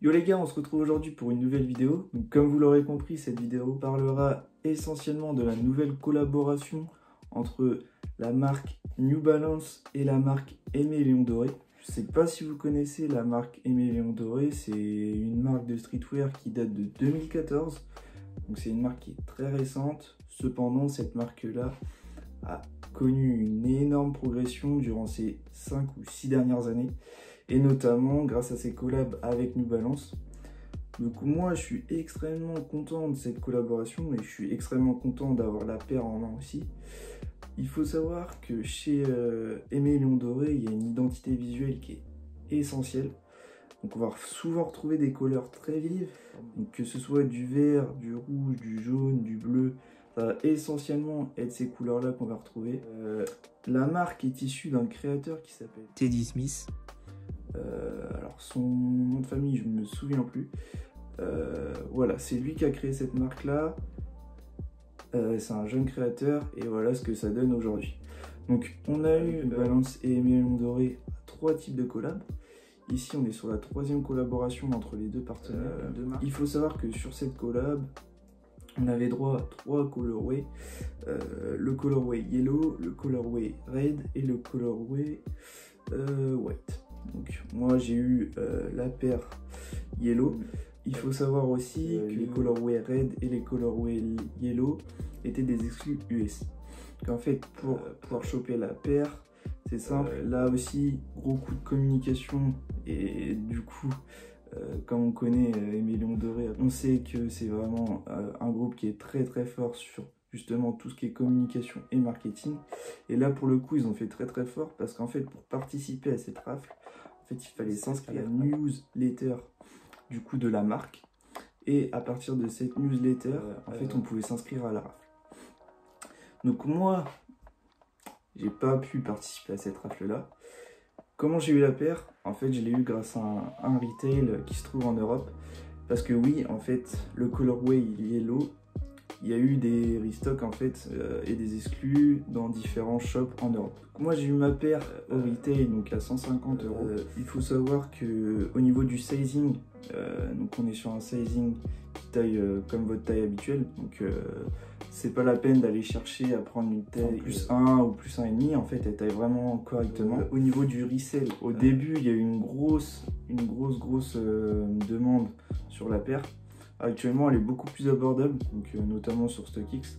Yo les gars, on se retrouve aujourd'hui pour une nouvelle vidéo. Donc, comme vous l'aurez compris, cette vidéo parlera essentiellement de la nouvelle collaboration entre la marque New Balance et la marque Aimé Léon Doré. Je sais pas si vous connaissez la marque Aimé Léon Doré, c'est une marque de streetwear qui date de 2014. Donc c'est une marque qui est très récente. Cependant, cette marque-là a connu une énorme progression durant ces 5 ou 6 dernières années. Et notamment grâce à ses collabs avec New Balance. Donc moi je suis extrêmement content de cette collaboration et je suis extrêmement content d'avoir la paire en main aussi. Il faut savoir que chez Aimé Léon Doré, il y a une identité visuelle qui est essentielle. Donc on va souvent retrouver des couleurs très vives, donc que ce soit du vert, du rouge, du jaune, du bleu. Ça va essentiellement être ces couleurs-là qu'on va retrouver. La marque est issue d'un créateur qui s'appelle Teddy Smith. Alors son nom de famille, je ne me souviens plus. Voilà, c'est lui qui a créé cette marque-là. C'est un jeune créateur et voilà ce que ça donne aujourd'hui. Donc on a eu Balance et Aimé Léon Doré, 3 types de collabs. Ici on est sur la 3e collaboration entre les deux partenaires. Il faut savoir que sur cette collab, on avait droit à 3 colorways. Le colorway yellow, le colorway red et le colorway white. Donc moi j'ai eu la paire yellow. Il faut savoir aussi que les colorways red et les colorways yellow étaient des exclus US. Donc en fait pour pouvoir choper la paire, c'est simple. Là aussi gros coup de communication et du coup comme on connaît Aimé Léon Doré, on sait que c'est vraiment un groupe qui est très fort sur justement tout ce qui est communication et marketing. Et là pour le coup ils ont fait très fort parce qu'en fait pour participer à cette rafle, en fait il fallait s'inscrire à la newsletter du coup de la marque. Et à partir de cette newsletter, en fait on pouvait s'inscrire à la rafle. Donc moi j'ai pas pu participer à cette rafle là. Comment j'ai eu la paire? En fait je l'ai eu grâce à un retail qui se trouve en Europe. Parce que oui, en fait le colorway yellow, il y a eu des restocks en fait et des exclus dans différents shops en Europe. Moi j'ai eu ma paire au retail donc à 150 €. Il faut savoir que au niveau du sizing, donc on est sur un sizing qui taille comme votre taille habituelle. Donc c'est pas la peine d'aller chercher à prendre une taille plus 1 ou plus 1,5. En fait elle taille vraiment correctement. Au niveau du resell, au début il y a eu une grosse demande sur la paire. Actuellement, elle est beaucoup plus abordable, donc, notamment sur StockX.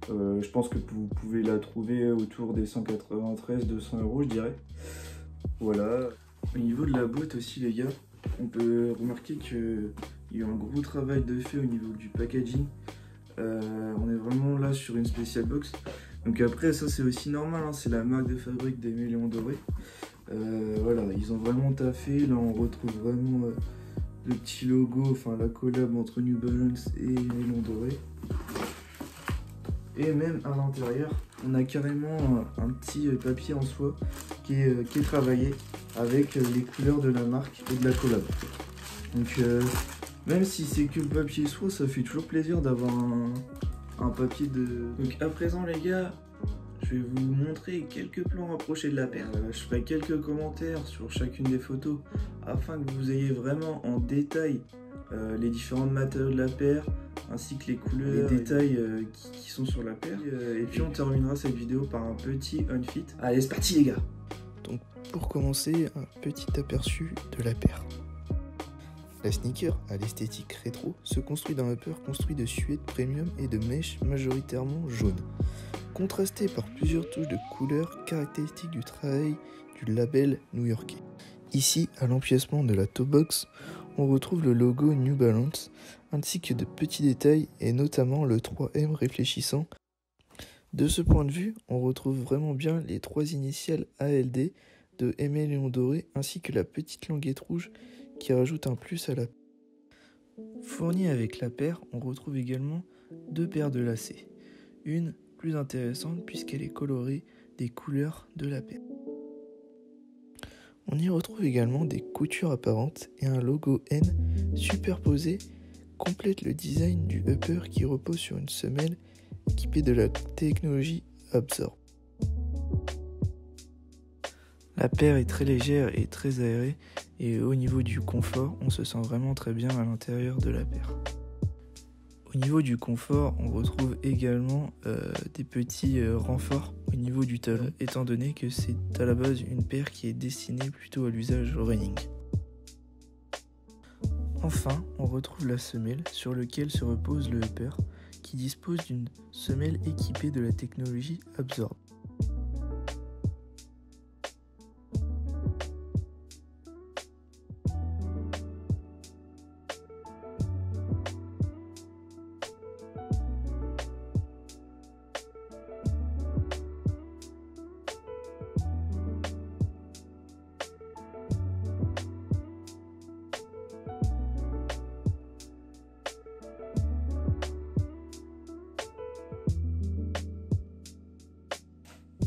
Je pense que vous pouvez la trouver autour des 193-200 €, je dirais. Voilà. Au niveau de la boîte aussi, les gars, on peut remarquer qu'il y a eu un gros travail de fait au niveau du packaging. On est vraiment là sur une special box. Donc après, ça c'est aussi normal, hein, c'est la marque de fabrique d'Aimé Léon Doré. Voilà, ils ont vraiment taffé. Là, on retrouve vraiment le petit logo, enfin la collab entre New Balance et Léon Doré. Et même à l'intérieur, on a carrément un petit papier en soie qui est travaillé avec les couleurs de la marque et de la collab. Donc même si c'est que le papier soie, ça fait toujours plaisir d'avoir un papier de... Donc à présent les gars, je vais vous montrer quelques plans rapprochés de la paire. Je ferai quelques commentaires sur chacune des photos afin que vous ayez vraiment en détail les différentes matériaux de la paire ainsi que les couleurs, les détails qui sont sur la paire. Et puis on terminera cette vidéo par un petit unfit. Allez, c'est parti les gars. Donc pour commencer, un petit aperçu de la paire. La sneaker, à l'esthétique rétro, se construit d'un upper construit de suède premium et de mèche majoritairement jaune, contrasté par plusieurs touches de couleurs caractéristiques du travail du label new-yorkais. Ici, à l'empiècement de la toe box, on retrouve le logo New Balance, ainsi que de petits détails et notamment le 3M réfléchissant. De ce point de vue, on retrouve vraiment bien les 3 initiales ALD de Aimé Léon Doré ainsi que la petite languette rouge qui rajoute un plus à la paire. Fournie avec la paire, on retrouve également 2 paires de lacets. Une plus intéressante puisqu'elle est colorée des couleurs de la paire. On y retrouve également des coutures apparentes et un logo N superposé complète le design du upper qui repose sur une semelle équipée de la technologie Absorb. La paire est très légère et très aérée Et au niveau du confort, on se sent vraiment très bien à l'intérieur de la paire. Au niveau du confort, on retrouve également des petits renforts au niveau du talon, étant donné que c'est à la base une paire qui est destinée plutôt à l'usage running. Enfin, on retrouve la semelle sur laquelle se repose le upper, qui dispose d'une semelle équipée de la technologie Absorb.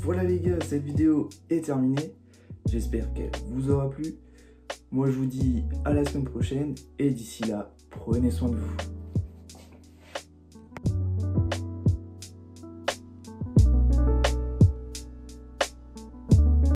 Voilà les gars, cette vidéo est terminée. J'espère qu'elle vous aura plu. Moi je vous dis à la semaine prochaine et d'ici là, prenez soin de vous.